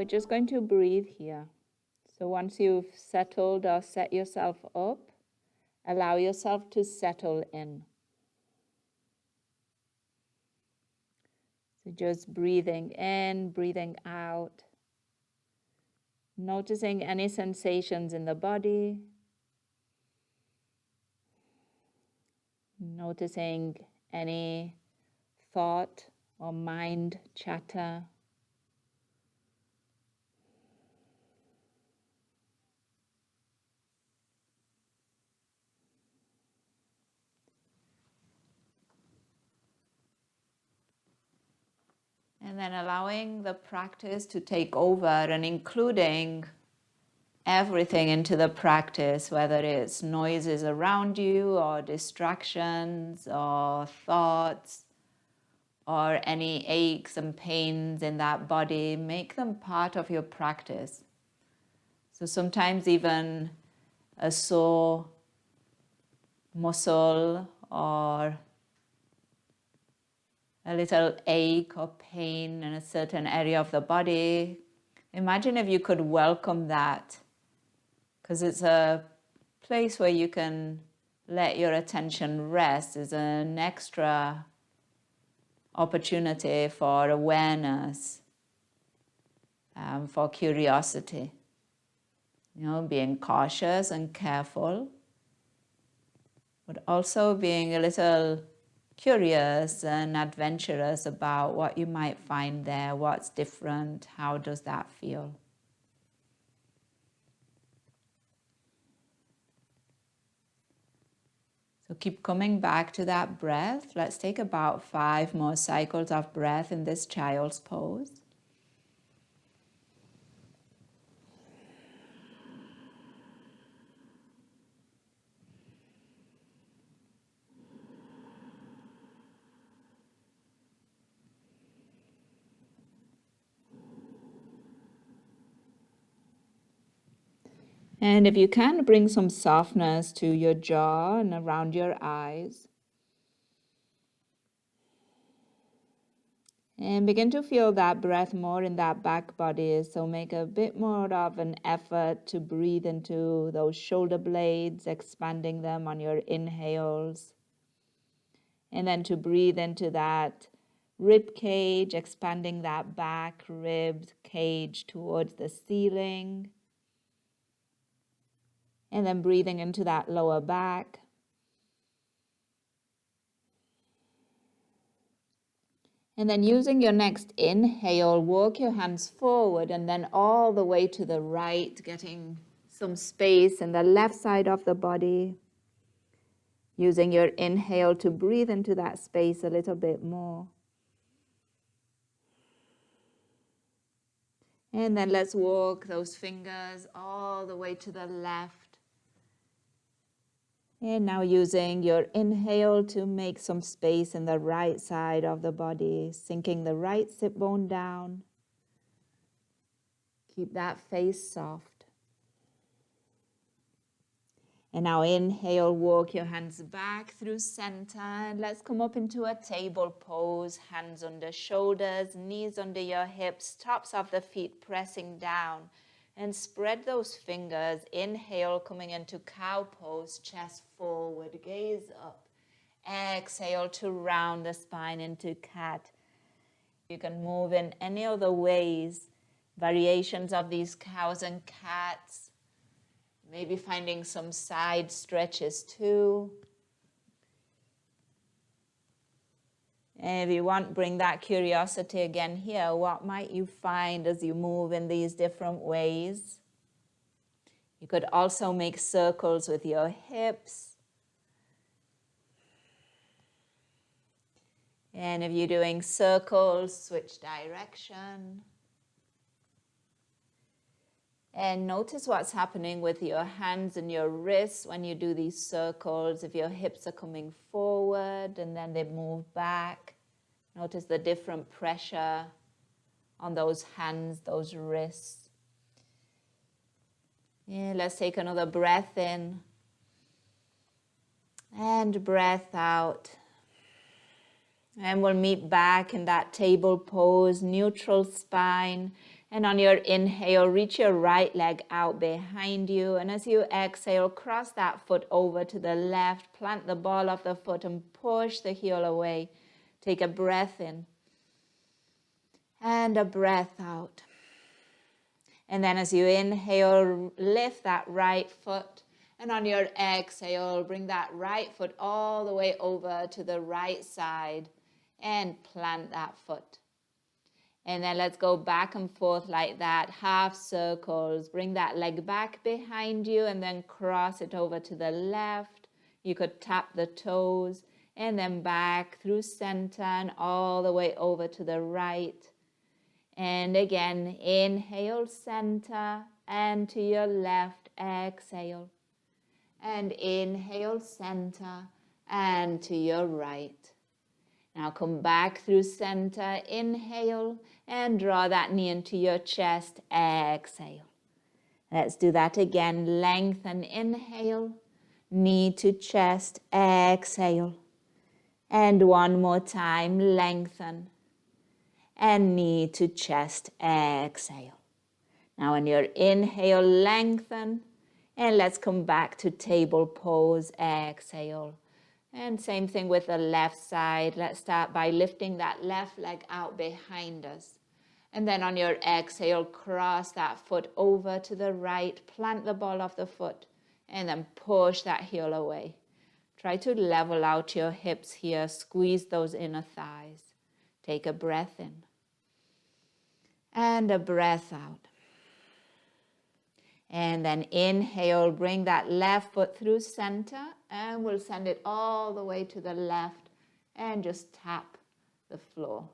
we're just going to breathe here. So once you've settled or set yourself up, allow yourself to settle in. So just breathing in, breathing out. Noticing any sensations in the body. Noticing any thought or mind chatter. And then allowing the practice to take over and including everything into the practice, whether it's noises around you or distractions or thoughts or any aches and pains in that body. Make them part of your practice. So sometimes even a sore muscle or a little ache or pain in a certain area of the body, imagine if you could welcome that, because it's a place where you can let your attention rest. Is an extra opportunity for awareness, for curiosity. You know, being cautious and careful, but also being a little curious and adventurous about what you might find there, what's different, how does that feel. So keep coming back to that breath. Let's take about 5 more cycles of breath in this child's pose. And if you can, bring some softness to your jaw and around your eyes. And begin to feel that breath more in that back body. So make a bit more of an effort to breathe into those shoulder blades, expanding them on your inhales. And then to breathe into that rib cage, expanding that back rib cage towards the ceiling. And then breathing into that lower back. And then using your next inhale, walk your hands forward and then all the way to the right, getting some space in the left side of the body. Using your inhale to breathe into that space a little bit more. And then let's walk those fingers all the way to the left. And now using your inhale to make some space in the right side of the body, sinking the right sit bone down. Keep that face soft. And now inhale, walk your hands back through center. And let's come up into a table pose, hands under shoulders, knees under your hips, tops of the feet pressing down. And spread those fingers. Inhale, coming into cow pose, chest forward, gaze up. Exhale to round the spine into cat. You can move in any other ways, variations of these cows and cats. Maybe finding some side stretches too. And if you want, bring that curiosity again here. What might you find as you move in these different ways? You could also make circles with your hips. And if you're doing circles, switch direction. And notice what's happening with your hands and your wrists when you do these circles. If your hips are coming forward and then they move back, notice the different pressure on those hands, those wrists. Yeah, let's take another breath in and breath out. And we'll meet back in that table pose, neutral spine. And on your inhale, reach your right leg out behind you. And as you exhale, cross that foot over to the left. Plant the ball of the foot and push the heel away. Take a breath in and a breath out. And then as you inhale, lift that right foot. And on your exhale, bring that right foot all the way over to the right side and plant that foot. And then let's go back and forth like that, half circles. Bring that leg back behind you and then cross it over to the left. You could tap the toes and then back through center and all the way over to the right. And again, inhale, center, and to your left, exhale. And inhale, center, and to your right. Now come back through center, inhale, and draw that knee into your chest, exhale. Let's do that again, lengthen, inhale, knee to chest, exhale. And one more time, lengthen. And knee to chest, exhale. Now on your inhale, lengthen, and let's come back to table pose, exhale. And same thing with the left side. Let's start by lifting that left leg out behind us. And then on your exhale, cross that foot over to the right, plant the ball of the foot, and then push that heel away. Try to level out your hips here, squeeze those inner thighs. Take a breath in. And a breath out. And then inhale, bring that left foot through center, and we'll send it all the way to the left and just tap the floor.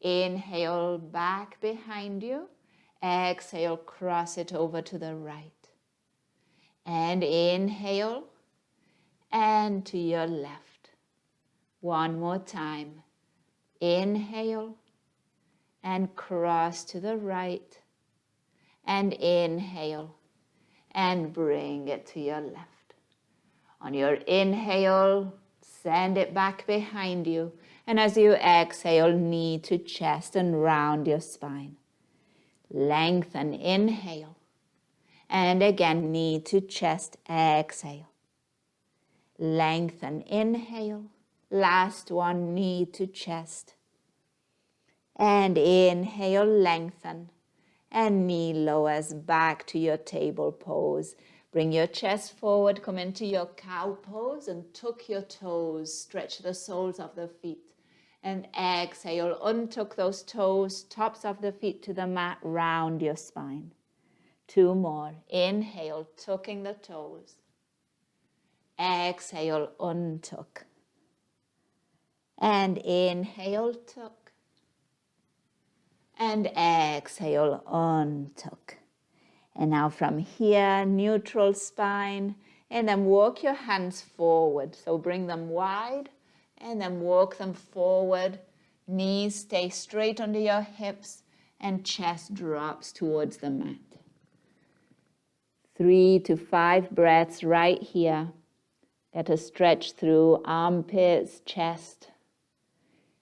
Inhale, back behind you. Exhale, cross it over to the right. And inhale, and to your left. One more time. Inhale, and cross to the right, and inhale, and bring it to your left. On your inhale, send it back behind you, and as you exhale, knee to chest and round your spine. Lengthen, inhale, and again, knee to chest, exhale. Lengthen, inhale, last one, knee to chest. And inhale, lengthen, and knee lowers back to your table pose. Bring your chest forward, come into your cow pose and tuck your toes, stretch the soles of the feet. And exhale, untuck those toes, tops of the feet to the mat, round your spine. Two more. Inhale, tucking the toes. Exhale, untuck. And inhale, tuck. And exhale, untuck. And now from here, neutral spine, and then walk your hands forward. So bring them wide, and then walk them forward. Knees stay straight under your hips, and chest drops towards the mat. 3 to 5 breaths right here. Get a stretch through armpits, chest.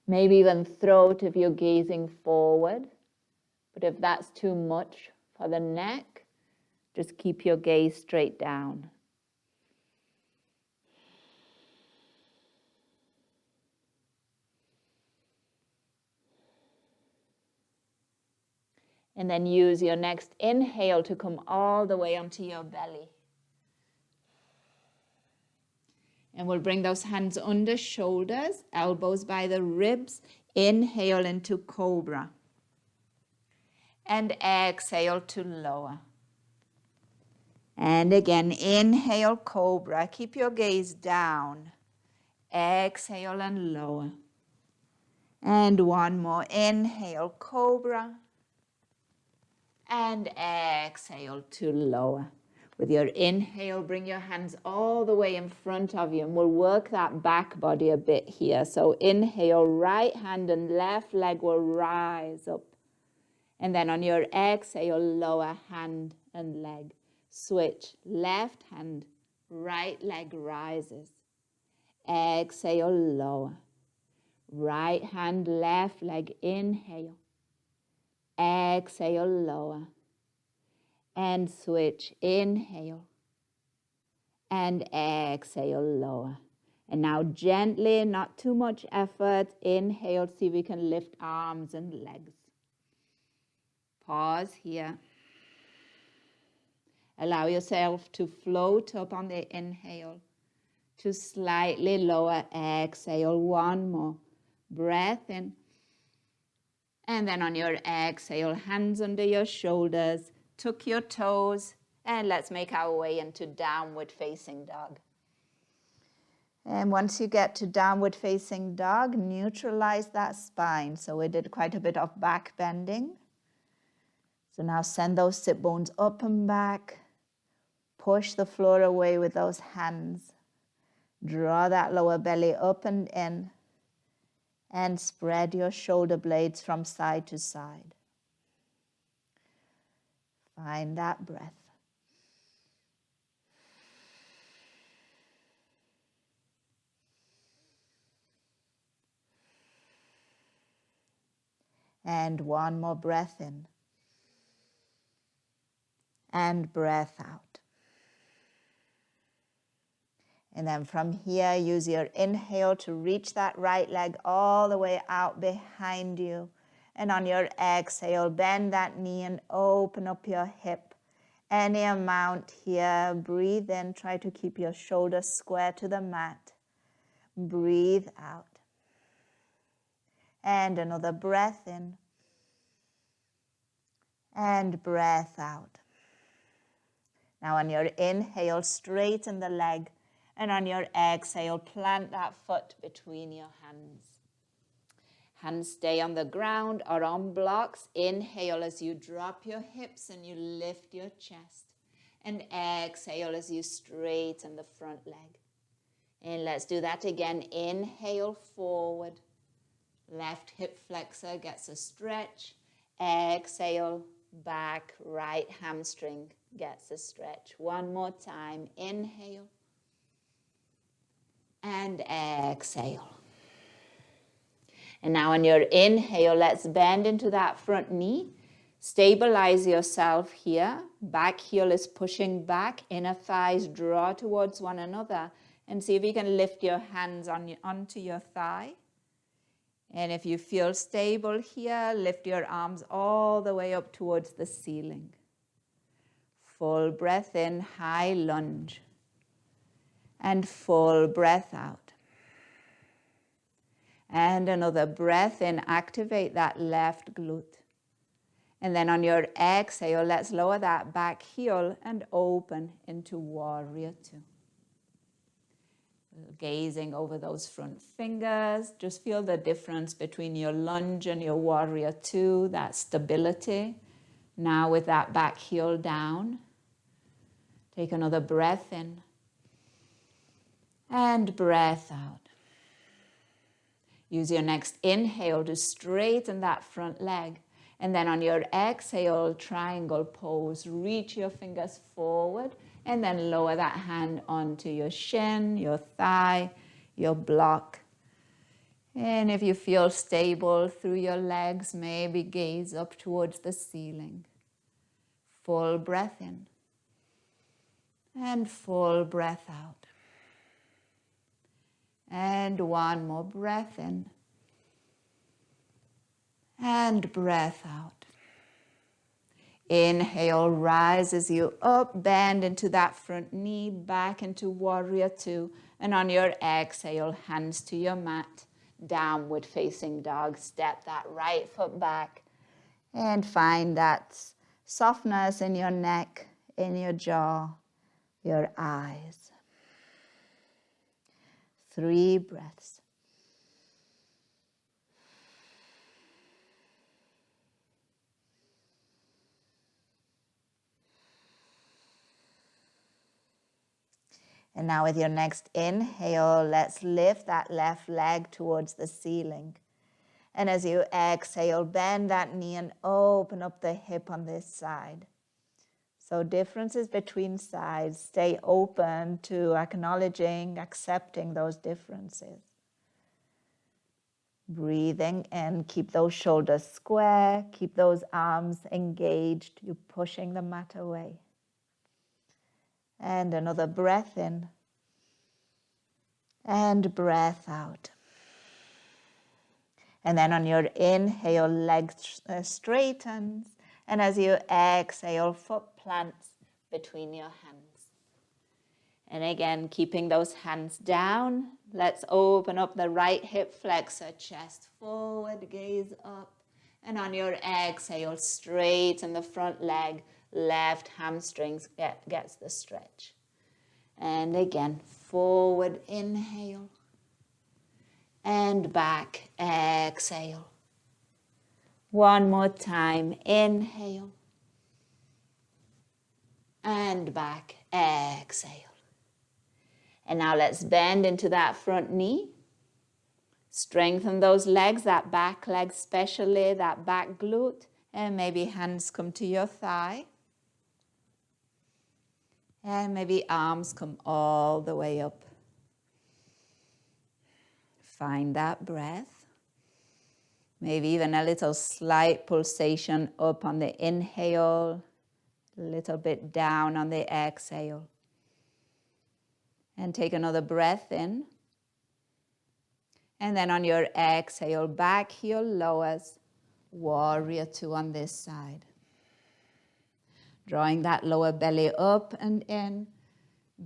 Maybe even throat if you're gazing forward. But if that's too much for the neck, just keep your gaze straight down. And then use your next inhale to come all the way onto your belly. And we'll bring those hands under shoulders, elbows by the ribs. Inhale into cobra. And exhale to lower. And again, inhale, cobra. Keep your gaze down. Exhale and lower. And one more. Inhale, cobra. And exhale to lower. With your inhale, bring your hands all the way in front of you, and we'll work that back body a bit here. So inhale, right hand and left leg will rise up. And then on your exhale, lower hand and leg. Switch, left hand, right leg rises. Exhale, lower. Right hand, left leg, inhale. exhale, lower. And switch, inhale. And exhale, lower. And now gently, not too much effort, inhale, see if we can lift arms and legs. Pause here. Allow yourself to float up on the inhale, to slightly lower, exhale, one more. Breath in. And then on your exhale, hands under your shoulders, tuck your toes, and let's make our way into downward facing dog. And once you get to downward facing dog, neutralize that spine. So we did quite a bit of back bending. So now send those sit bones up and back. Push the floor away with those hands. Draw that lower belly up and in. And spread your shoulder blades from side to side. Find that breath. And one more breath in. And breath out. And then from here, use your inhale to reach that right leg all the way out behind you. And on your exhale, bend that knee and open up your hip. Any amount here. Breathe in. Try to keep your shoulders square to the mat. Breathe out. And another breath in. And breath out. Now on your inhale, straighten the leg. And on your exhale, plant that foot between your hands. Hands stay on the ground or on blocks. Inhale as you drop your hips and you lift your chest. And exhale as you straighten the front leg. And let's do that again. Inhale forward. Left hip flexor gets a stretch. Exhale back. Right hamstring gets a stretch. One more time. Inhale. And exhale. And now on your inhale, let's bend into that front knee. Stabilize yourself here. Back heel is pushing back. Inner thighs draw towards one another. And see if you can lift your hands onto your thigh. And if you feel stable here, lift your arms all the way up towards the ceiling. Full breath in, high lunge. And full breath out. And another breath in, activate that left glute. And then on your exhale, let's lower that back heel and open into warrior two. Gazing over those front fingers, just feel the difference between your lunge and your warrior two, that stability. Now with that back heel down, take another breath in and breath out. Use your next inhale to straighten that front leg. And then on your exhale, triangle pose, reach your fingers forward and then lower that hand onto your shin, your thigh, your block. And if you feel stable through your legs, maybe gaze up towards the ceiling. Full breath in and full breath out. And one more breath in. And breath out. Inhale, rises you up, bend into that front knee, back into warrior two. And on your exhale, hands to your mat, downward facing dog. Step that right foot back and find that softness in your neck, in your jaw, your eyes. 3 breaths. And now with your next inhale, let's lift that left leg towards the ceiling. And as you exhale, bend that knee and open up the hip on this side. So differences between sides, stay open to acknowledging, accepting those differences. Breathing in, keep those shoulders square, keep those arms engaged. You're pushing the mat away. And another breath in. And breath out. And then on your inhale, legs straightens. And as you exhale, foot plants between your hands. And again, keeping those hands down, let's open up the right hip flexor, chest forward, gaze up. And on your exhale, straighten the front leg, left hamstrings gets the stretch. And again, forward, inhale. And back, exhale. One more time, inhale. And back, exhale. And now let's bend into that front knee. Strengthen those legs, that back leg especially, that back glute. And maybe hands come to your thigh. And maybe arms come all the way up. Find that breath. Maybe even a little slight pulsation up on the inhale, a little bit down on the exhale. And take another breath in. And then on your exhale, back heel lowers, warrior two on this side. Drawing that lower belly up and in,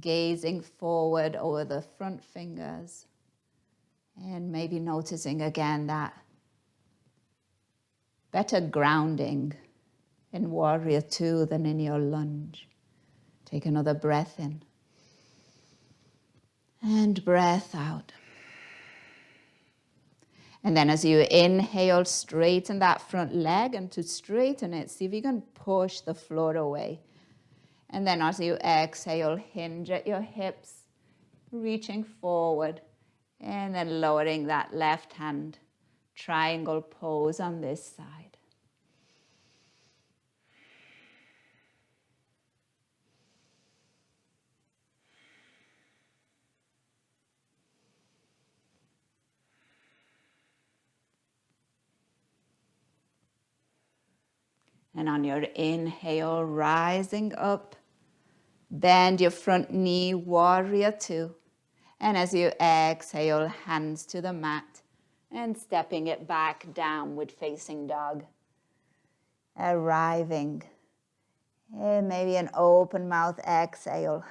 gazing forward over the front fingers. And maybe noticing again that better grounding in warrior two than in your lunge. Take another breath in. And breath out. And then as you inhale, straighten that front leg, and to straighten it, see if you can push the floor away. And then as you exhale, hinge at your hips, reaching forward, and then lowering that left hand, triangle pose on this side. And on your inhale, rising up, bend your front knee, warrior two. And as you exhale, hands to the mat and stepping it back, downward facing dog. Arriving. And maybe an open mouth exhale.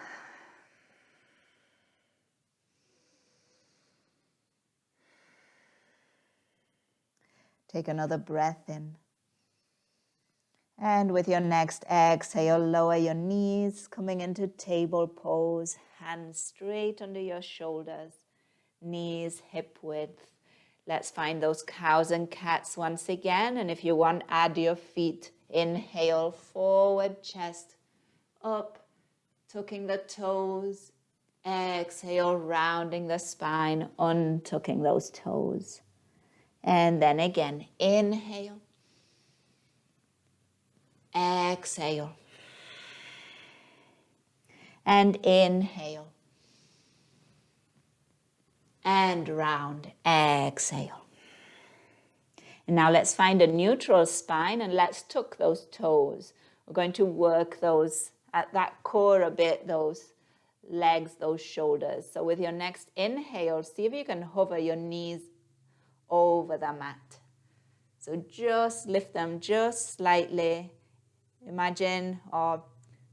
Take another breath in. And with your next exhale, lower your knees, coming into table pose, hands straight under your shoulders, knees hip width. Let's find those cows and cats once again. And if you want, add your feet. Inhale, forward, chest up, tucking the toes. Exhale, rounding the spine, untucking those toes. And then again, inhale. Exhale. And inhale. And round. Exhale. And now let's find a neutral spine and let's tuck those toes. We're going to work those at that core a bit, those legs, those shoulders. So with your next inhale, see if you can hover your knees over the mat. So just lift them just slightly. Imagine or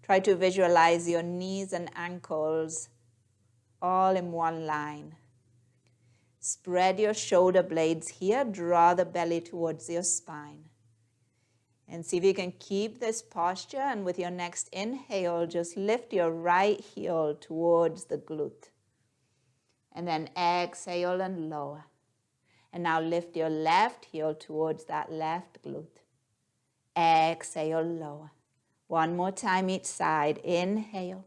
try to visualize your knees and ankles all in one line. Spread your shoulder blades here, draw the belly towards your spine. And see if you can keep this posture, and with your next inhale, just lift your right heel towards the glute. And then exhale and lower. And now lift your left heel towards that left glute. Exhale, lower. One more time each side. Inhale.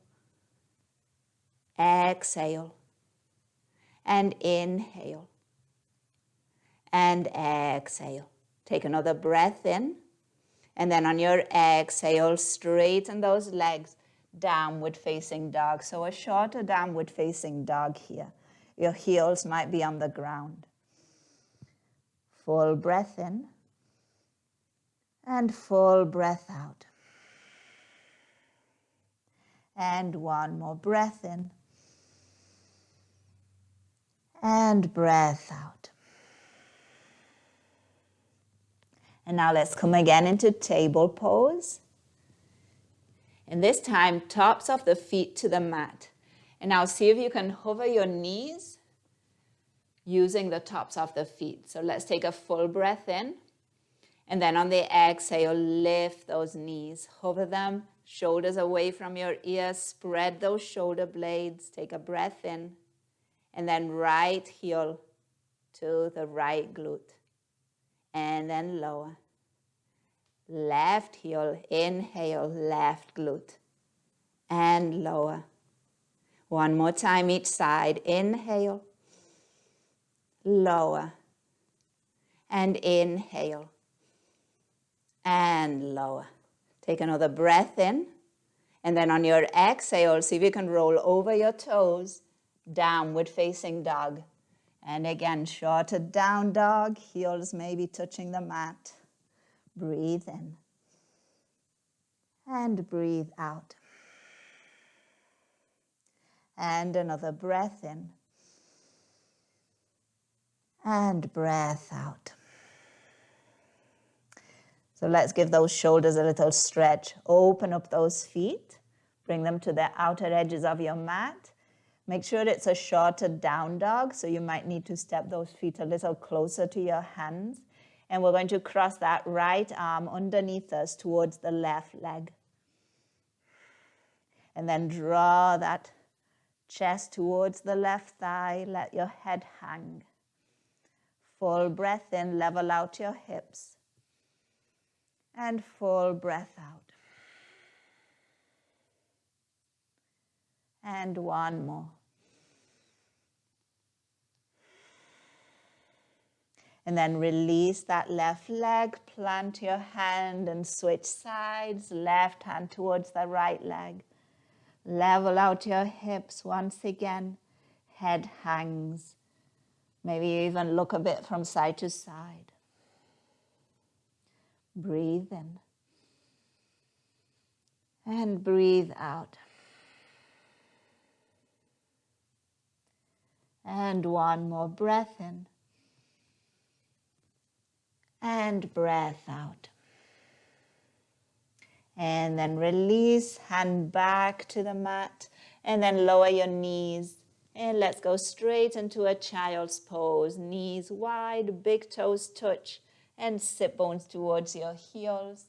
Exhale. And inhale. And exhale. Take another breath in. And then on your exhale, straighten those legs. Downward facing dog. So a shorter downward facing dog here. Your heels might be on the ground. full breath in and full breath out. And one more breath in and breath out. And now let's come again into table pose. And this time, tops of the feet to the mat. And now see if you can hover your knees using the tops of the feet. So let's take a full breath in. And then on the exhale, lift those knees. Hover them, shoulders away from your ears. Spread those shoulder blades. Take a breath in. And then right heel to the right glute. And then lower. Left heel, inhale, left glute. And lower. One more time each side. Inhale, lower, and inhale, and lower. Take another breath in, and then on your exhale, see if you can roll over your toes, downward facing dog. And again, shorter down dog, heels maybe touching the mat. Breathe in, and breathe out. And another breath in. And breath out. So let's give those shoulders a little stretch. Open up those feet. Bring them to the outer edges of your mat. Make sure it's a shorter down dog, so you might need to step those feet a little closer to your hands. And we're going to cross that right arm underneath us towards the left leg. And then draw that chest towards the left thigh. Let your head hang. Full breath in, level out your hips. And full breath out. And one more. And then release that left leg, plant your hand and switch sides. Left hand towards the right leg. Level out your hips once again. Head hangs. Maybe even look a bit from side to side. Breathe in. And breathe out. And one more breath in. And breath out. And then release, hand back to the mat. And then lower your knees. And let's go straight into a child's pose. Knees wide, big toes touch, and sit bones towards your heels.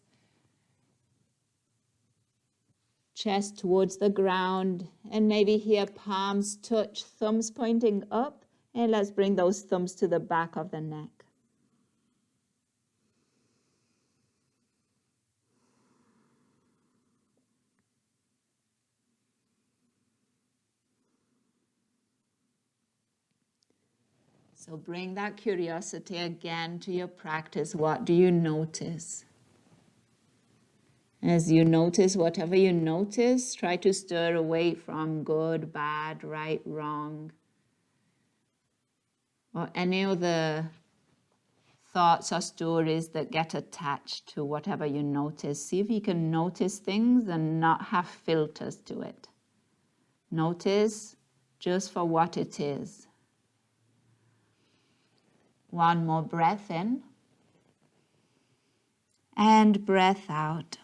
Chest towards the ground, and maybe here palms touch, thumbs pointing up. And let's bring those thumbs to the back of the neck. So bring that curiosity again to your practice. What do you notice? As you notice, whatever you notice, try to stir away from good, bad, right, wrong, or any of the thoughts or stories that get attached to whatever you notice. See if you can notice things and not have filters to it. Notice just for what it is. One more breath in and breath out.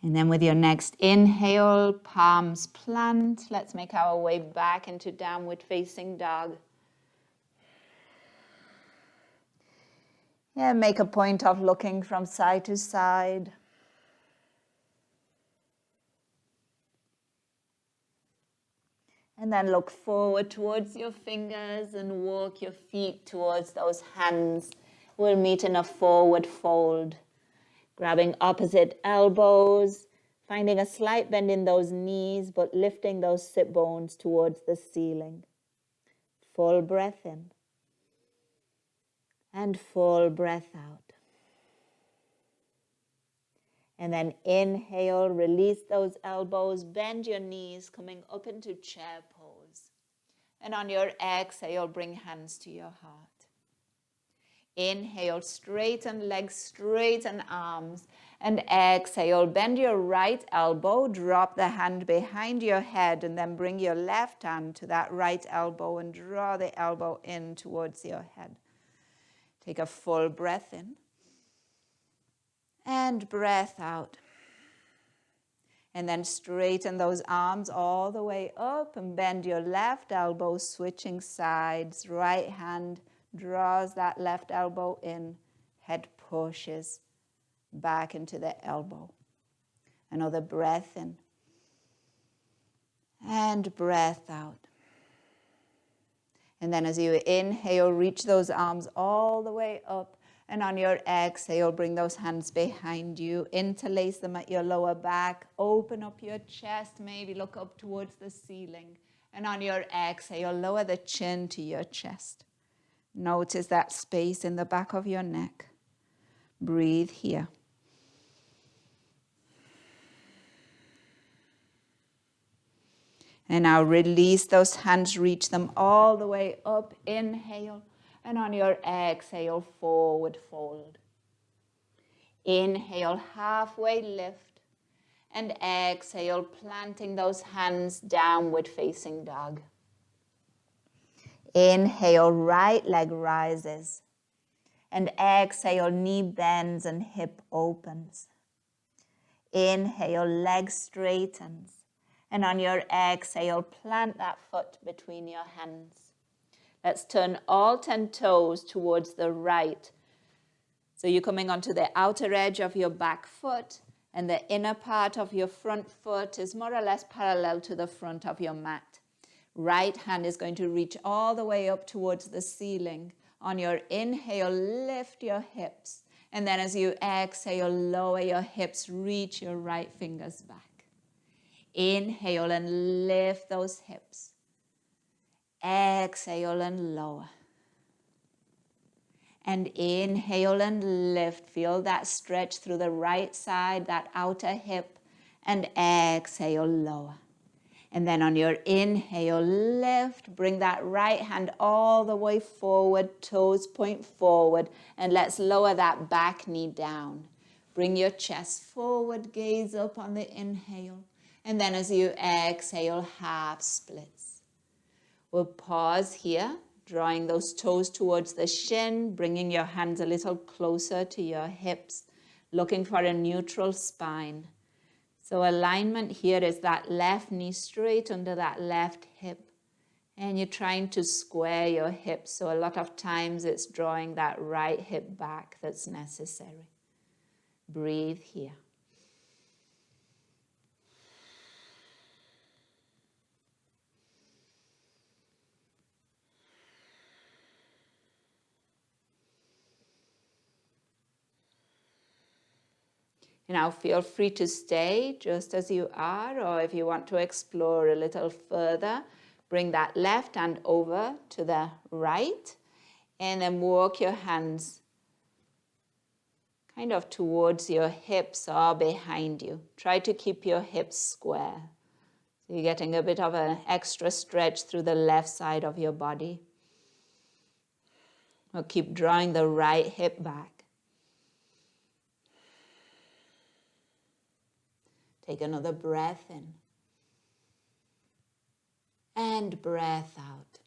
And then with your next inhale, palms plant. Let's make our way back into downward facing dog. Yeah, make a point of looking from side to side. And then look forward towards your fingers and walk your feet towards those hands. We'll meet in a forward fold. Grabbing opposite elbows, finding a slight bend in those knees, but lifting those sit bones towards the ceiling. Full breath in. And full breath out. And then inhale, release those elbows, bend your knees, coming up into chair pose. And on your exhale, bring hands to your heart. Inhale, straighten legs, straighten arms. And exhale, bend your right elbow, drop the hand behind your head, and then bring your left hand to that right elbow and draw the elbow in towards your head. Take a full breath in and breath out. And then straighten those arms all the way up and bend your left elbow, switching sides. Right hand draws that left elbow in, head pushes back into the elbow. Another breath in and breath out. And then as you inhale, reach those arms all the way up. And on your exhale, bring those hands behind you. Interlace them at your lower back. Open up your chest. Maybe look up towards the ceiling. And on your exhale, lower the chin to your chest. Notice that space in the back of your neck. Breathe here. And now release those hands, reach them all the way up. Inhale. And on your exhale, forward fold. Inhale, halfway lift. And exhale, planting those hands, downward facing dog. Inhale, right leg rises. And exhale, knee bends and hip opens. Inhale, leg straightens. And on your exhale, plant that foot between your hands. Let's turn all 10 toes towards the right. So you're coming onto the outer edge of your back foot, and the inner part of your front foot is more or less parallel to the front of your mat. Right hand is going to reach all the way up towards the ceiling. On your inhale, lift your hips. And then as you exhale, lower your hips, reach your right fingers back. Inhale and lift those hips. Exhale and lower. And inhale and lift. Feel that stretch through the right side, that outer hip. And exhale, lower. And then on your inhale, lift. Bring that right hand all the way forward. Toes point forward. And let's lower that back knee down. Bring your chest forward. Gaze up on the inhale. And then as you exhale, half splits. We'll pause here, drawing those toes towards the shin, bringing your hands a little closer to your hips, looking for a neutral spine. So alignment here is that left knee straight under that left hip. And you're trying to square your hips. So a lot of times it's drawing that right hip back that's necessary. Breathe here. Now feel free to stay just as you are, or if you want to explore a little further, bring that left hand over to the right and then walk your hands kind of towards your hips or behind you. Try to keep your hips square. So you're getting a bit of an extra stretch through the left side of your body. We'll keep drawing the right hip back. Take another breath in and breath out.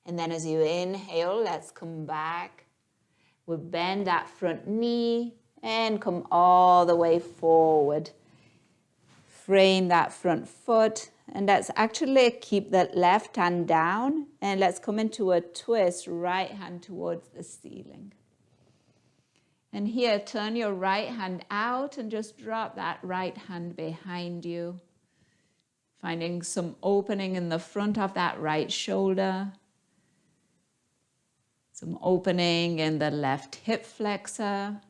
And then as you inhale, let's come back. We'll bend that front knee and come all the way forward. Frame that front foot, and let's actually keep that left hand down, and let's come into a twist, right hand towards the ceiling. And here, turn your right hand out and just drop that right hand behind you. Finding some opening in the front of that right shoulder. Some opening in the left hip flexor.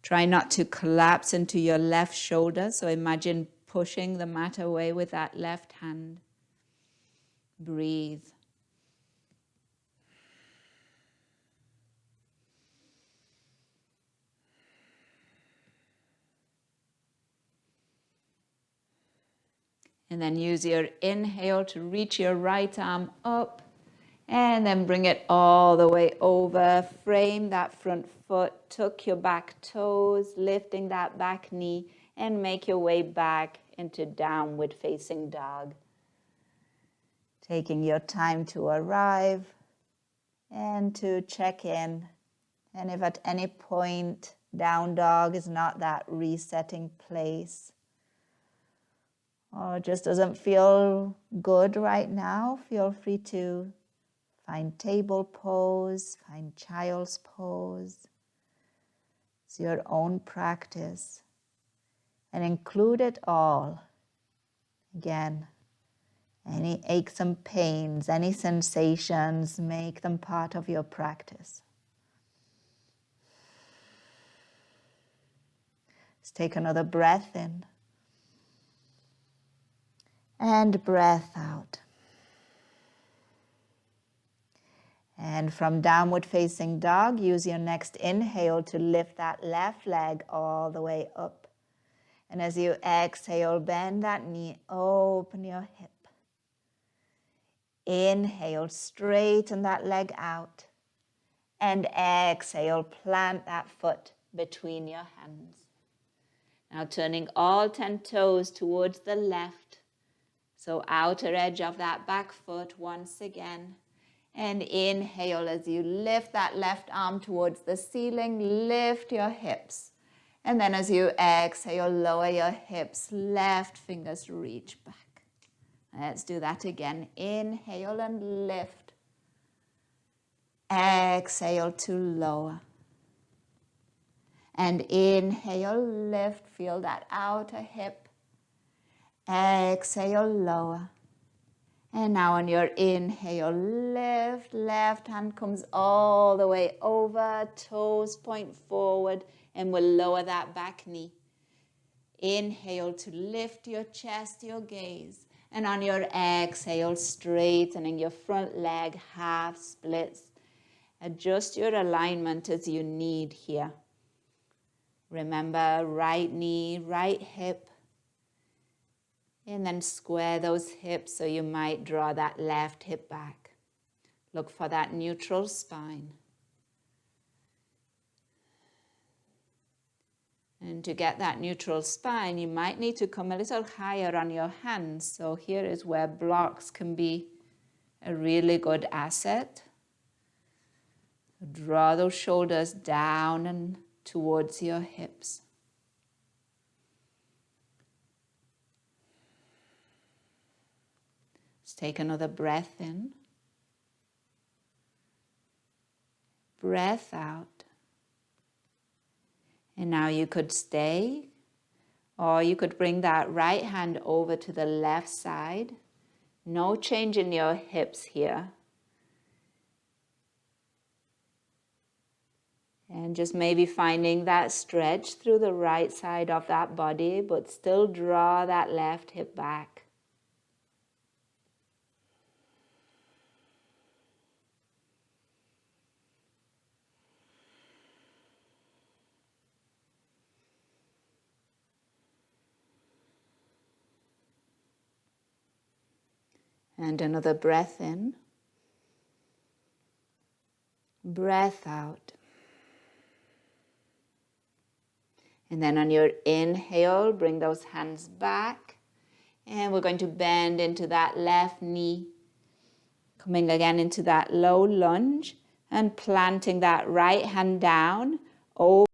Try not to collapse into your left shoulder. So imagine pushing the mat away with that left hand. Breathe. And then use your inhale to reach your right arm up. And then bring it all the way over, frame that front foot, tuck your back toes, lifting that back knee, and make your way back into downward facing dog. Taking your time to arrive and to check in. And if at any point down dog is not that resetting place, or just doesn't feel good right now, feel free to find table pose, find child's pose. It's your own practice. And include it all. Again, any aches and pains, any sensations, make them part of your practice. Let's take another breath in. And breath out. And from downward facing dog, use your next inhale to lift that left leg all the way up. And as you exhale, bend that knee, open your hip. Inhale, straighten that leg out. And exhale, plant that foot between your hands. Now turning all 10 toes towards the left. So outer edge of that back foot once again. And inhale as you lift that left arm towards the ceiling, lift your hips. And then as you exhale, lower your hips, left fingers reach back. Let's do that again. Inhale and lift. Exhale to lower. And inhale, lift, feel that outer hip. Exhale, lower. And now on your inhale, lift, left hand comes all the way over, toes point forward, and we'll lower that back knee. Inhale to lift your chest, your gaze. And on your exhale, straightening your front leg, half splits. Adjust your alignment as you need here. Remember, right knee, right hip. And then square those hips so you might draw that left hip back. Look for that neutral spine. And to get that neutral spine, you might need to come a little higher on your hands. So here is where blocks can be a really good asset. Draw those shoulders down and towards your hips. Let's take another breath in. Breath out. And now you could stay, or you could bring that right hand over to the left side. No change in your hips here. And just maybe finding that stretch through the right side of that body, but still draw that left hip back. And another breath in. Breath out. And then on your inhale, bring those hands back. And we're going to bend into that left knee. Coming again into that low lunge and planting that right hand down over.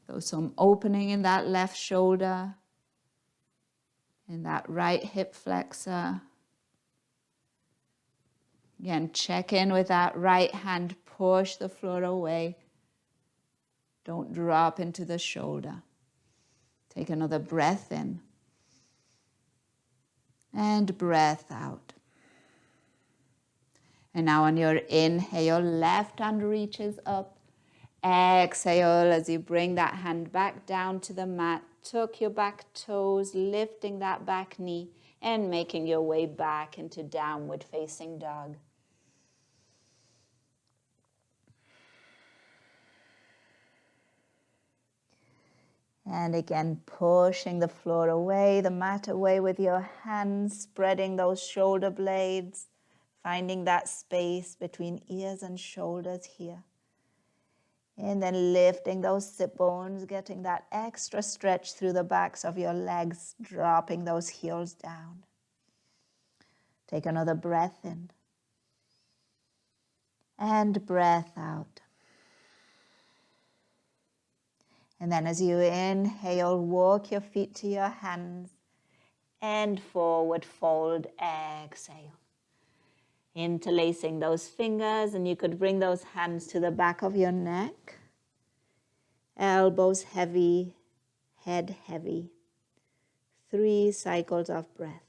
So some opening in that left shoulder, in that right hip flexor. Again, check in with that right hand, push the floor away. Don't drop into the shoulder. Take another breath in. And breath out. And now on your inhale, left hand reaches up. Exhale as you bring that hand back down to the mat. Tuck your back toes, lifting that back knee and making your way back into downward facing dog. And again, pushing the floor away, the mat away with your hands, spreading those shoulder blades, finding that space between ears and shoulders here. And then lifting those sit bones, getting that extra stretch through the backs of your legs, dropping those heels down. Take another breath in. And breath out. And then as you inhale, walk your feet to your hands and forward fold, exhale. Interlacing those fingers, and you could bring those hands to the back of your neck. Elbows heavy, head heavy. 3 cycles of breath.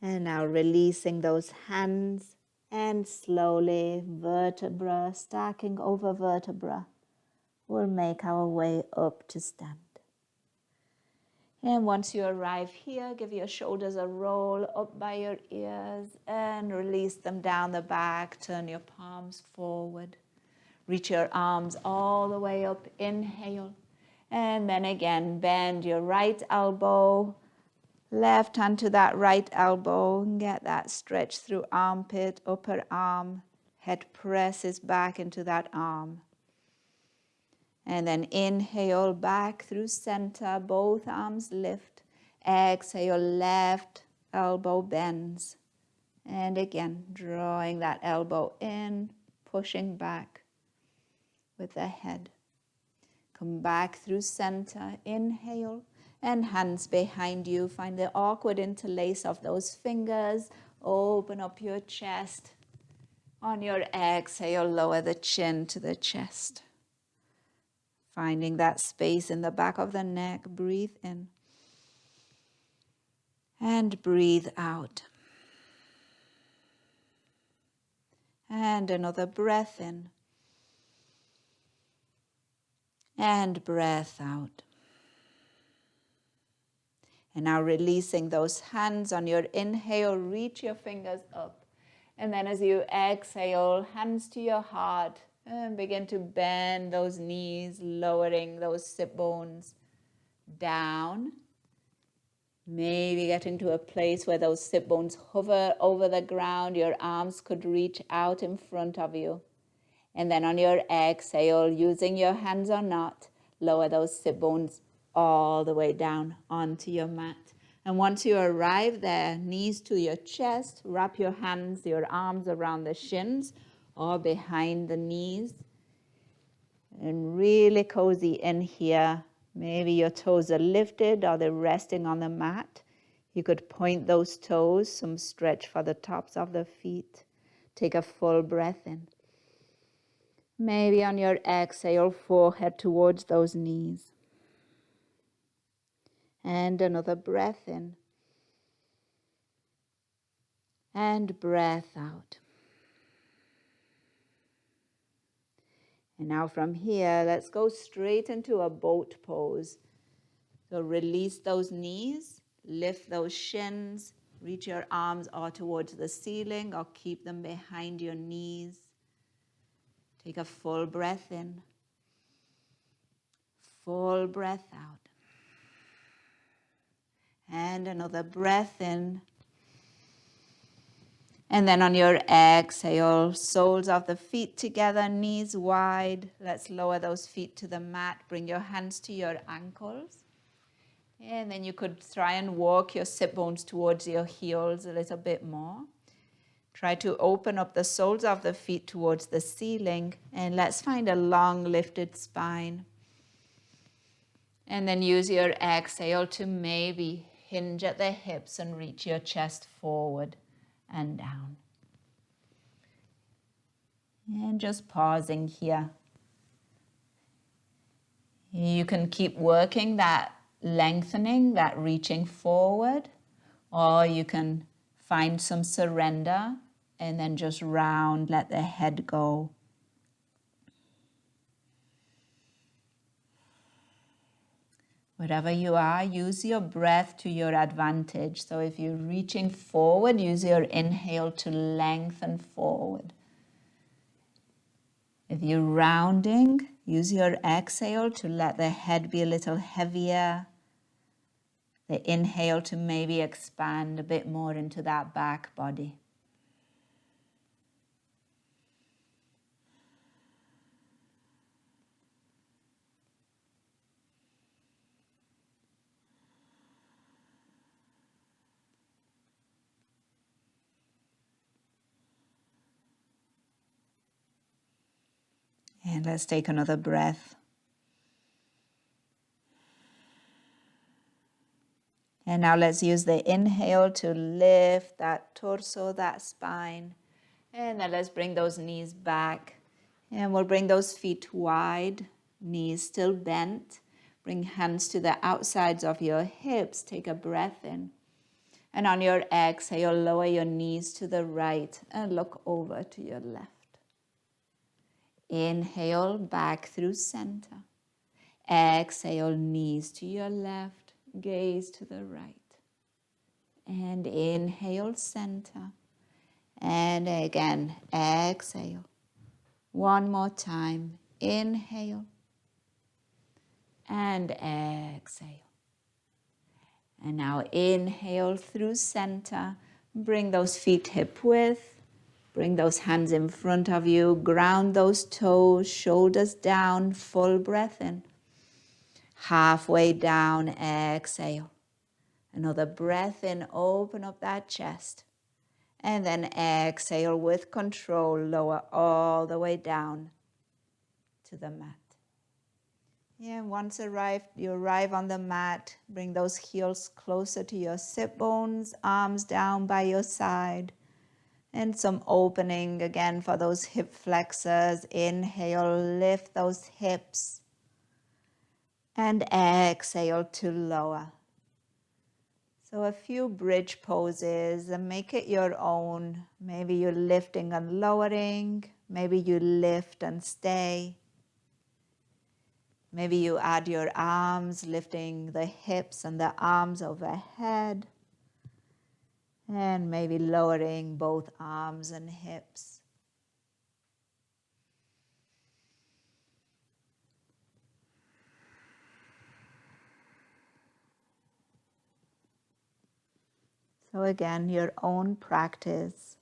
And now releasing those hands and slowly vertebra stacking over vertebra. We'll make our way up to stand. And once you arrive here, give your shoulders a roll up by your ears and release them down the back. Turn your palms forward. Reach your arms all the way up. Inhale. And then again, bend your right elbow. Left hand to that right elbow. Get that stretch through armpit, upper arm. Head presses back into that arm. And then inhale back through center, both arms lift. Exhale, left elbow bends. And again, drawing that elbow in, pushing back with the head. Come back through center, inhale, and hands behind you. Find the awkward interlace of those fingers. Open up your chest. On your exhale, lower the chin to the chest. Finding that space in the back of the neck, breathe in. And breathe out. And another breath in. And breath out. And now releasing those hands on your inhale, reach your fingers up. And then as you exhale, hands to your heart. And begin to bend those knees, lowering those sit bones down. Maybe getting to a place where those sit bones hover over the ground. Your arms could reach out in front of you. And then on your exhale, using your hands or not, lower those sit bones all the way down onto your mat. And once you arrive there, knees to your chest, wrap your hands, your arms around the shins or behind the knees. And really cozy in here. Maybe your toes are lifted or they're resting on the mat. You could point those toes, some stretch for the tops of the feet. Take a full breath in. Maybe on your exhale, forehead towards those knees. And another breath in. And breath out. And now from here, let's go straight into a boat pose. So release those knees, lift those shins, reach your arms or towards the ceiling or keep them behind your knees. Take a full breath in. Full breath out. And another breath in. And then on your exhale, soles of the feet together, knees wide. Let's lower those feet to the mat. Bring your hands to your ankles. And then you could try and walk your sit bones towards your heels a little bit more. Try to open up the soles of the feet towards the ceiling. And let's find a long lifted spine. And then use your exhale to maybe hinge at the hips and reach your chest forward and down. And just pausing here. You can keep working that lengthening, that reaching forward, or you can find some surrender and then just round, let the head go. Wherever you are, use your breath to your advantage. So if you're reaching forward, use your inhale to lengthen forward. If you're rounding, use your exhale to let the head be a little heavier. The inhale to maybe expand a bit more into that back body. And let's take another breath. And now let's use the inhale to lift that torso, that spine. And then let's bring those knees back. And we'll bring those feet wide, knees still bent. Bring hands to the outsides of your hips. Take a breath in. And on your exhale, lower your knees to the right and look over to your left. Inhale, back through center. Exhale, knees to your left, gaze to the right. And inhale, center. And again, exhale. One more time. Inhale. And exhale. And now inhale through center. Bring those feet hip width. Bring those hands in front of you. Ground those toes, shoulders down, full breath in. Halfway down, exhale. Another breath in, open up that chest. And then exhale with control, lower all the way down to the mat. Yeah, once you arrive on the mat, bring those heels closer to your sit bones, arms down by your side. And some opening again for those hip flexors. Inhale, lift those hips. And exhale to lower. So a few bridge poses and make it your own. Maybe you're lifting and lowering. Maybe you lift and stay. Maybe you add your arms, lifting the hips and the arms overhead. And maybe lowering both arms and hips. So again, your own practice.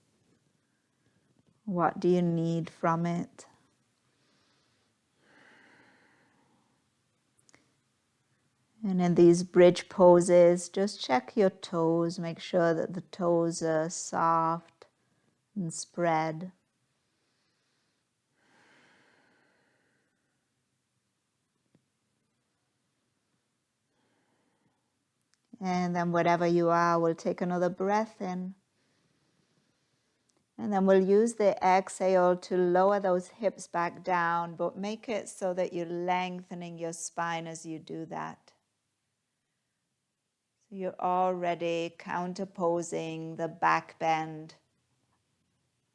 What do you need from it? And in these bridge poses, just check your toes. Make sure that the toes are soft and spread. And then wherever you are, we'll take another breath in. And then we'll use the exhale to lower those hips back down, but make it so that you're lengthening your spine as you do that. So you're already counterposing the back bend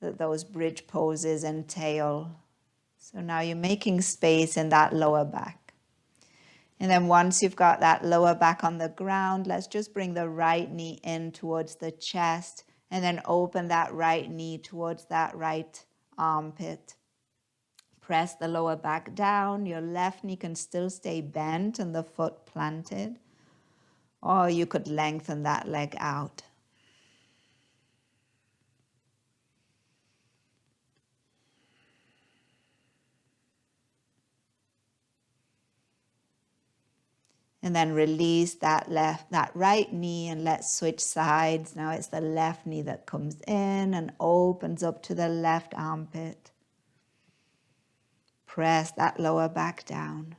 that those bridge poses entail. So now you're making space in that lower back. And then once you've got that lower back on the ground, let's just bring the right knee in towards the chest and then open that right knee towards that right armpit. Press the lower back down. Your left knee can still stay bent and the foot planted. Or you could lengthen that leg out. And then release that right knee and let's switch sides. Now it's the left knee that comes in and opens up to the left armpit. Press that lower back down.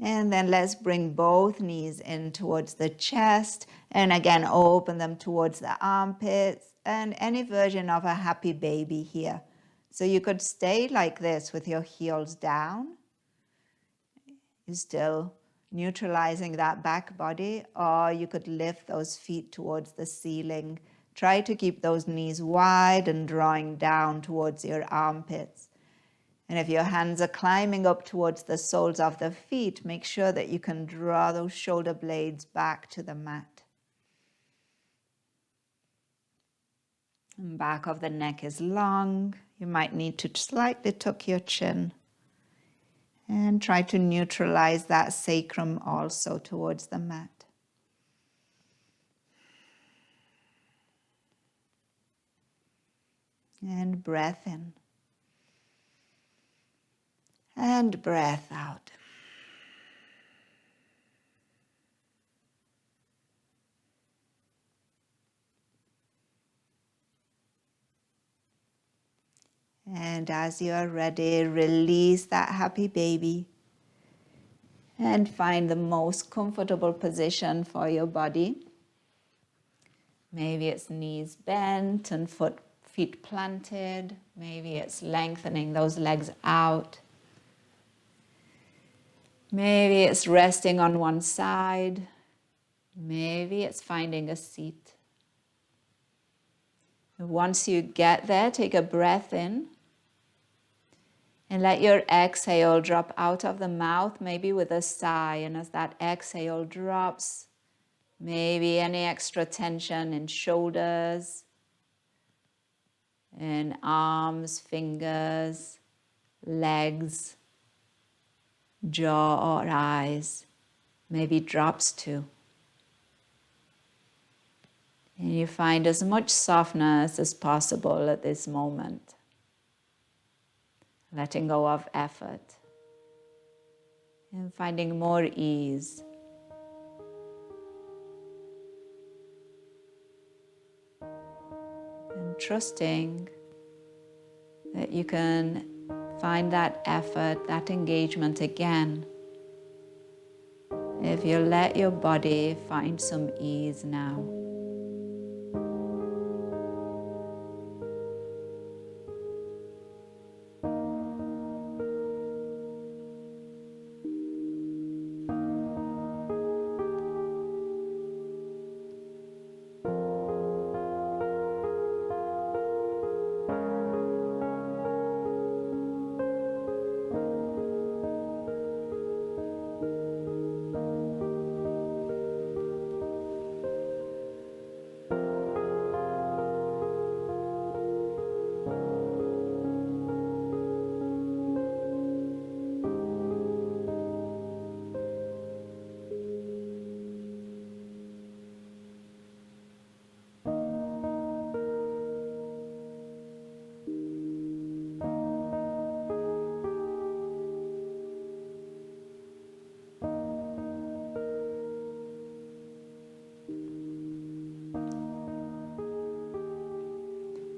And then let's bring both knees in towards the chest. And again, open them towards the armpits and any version of a happy baby here. So you could stay like this with your heels down. You're still neutralizing that back body, or you could lift those feet towards the ceiling. Try to keep those knees wide and drawing down towards your armpits. And if your hands are climbing up towards the soles of the feet, make sure that you can draw those shoulder blades back to the mat. And back of the neck is long. You might need to slightly tuck your chin. And try to neutralize that sacrum also towards the mat. And breath in. And breath out. And as you are ready, release that happy baby and find the most comfortable position for your body. Maybe it's knees bent and feet planted. Maybe it's lengthening those legs out. Maybe it's resting on one side. Maybe it's finding a seat. Once you get there, take a breath in. And let your exhale drop out of the mouth, maybe with a sigh. And as that exhale drops, maybe any extra tension in shoulders, in arms, fingers, legs, jaw or eyes, maybe drops too. And you find as much softness as possible at this moment. Letting go of effort and finding more ease. And trusting that you can find that effort, that engagement again, if you let your body find some ease now.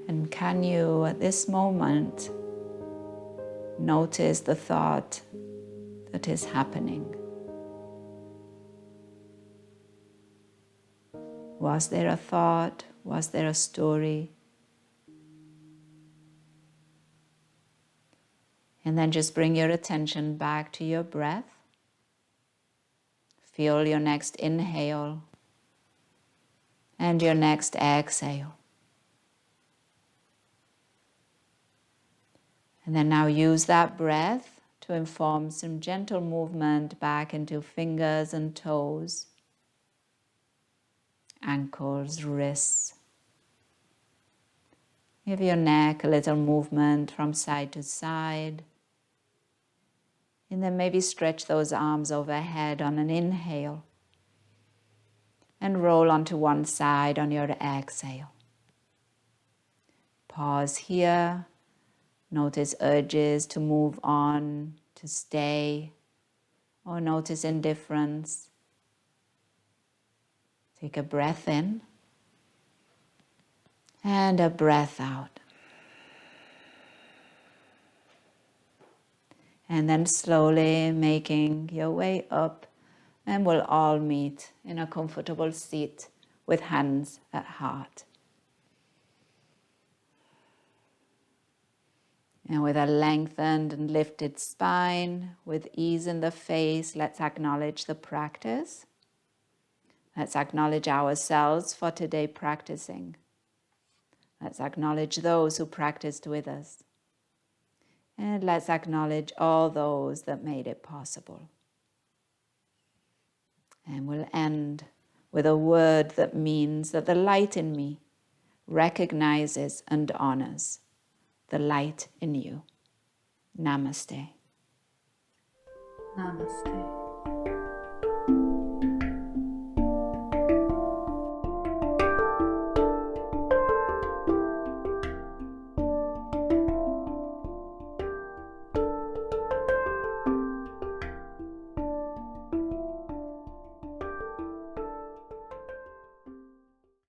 And can you, at this moment, notice the thought that is happening? Was there a thought? Was there a story? And then just bring your attention back to your breath. Feel your next inhale and your next exhale. And then now use that breath to inform some gentle movement back into fingers and toes, ankles, wrists. Give your neck a little movement from side to side. And then maybe stretch those arms overhead on an inhale. And roll onto one side on your exhale. Pause here. Notice urges to move on, to stay, or notice indifference. Take a breath in and a breath out. And then slowly making your way up, and we'll all meet in a comfortable seat with hands at heart. And with a lengthened and lifted spine, with ease in the face, let's acknowledge the practice. Let's acknowledge ourselves for today practicing. Let's acknowledge those who practiced with us. And let's acknowledge all those that made it possible. And we'll end with a word that means that the light in me recognizes and honors the light in you. Namaste. Namaste.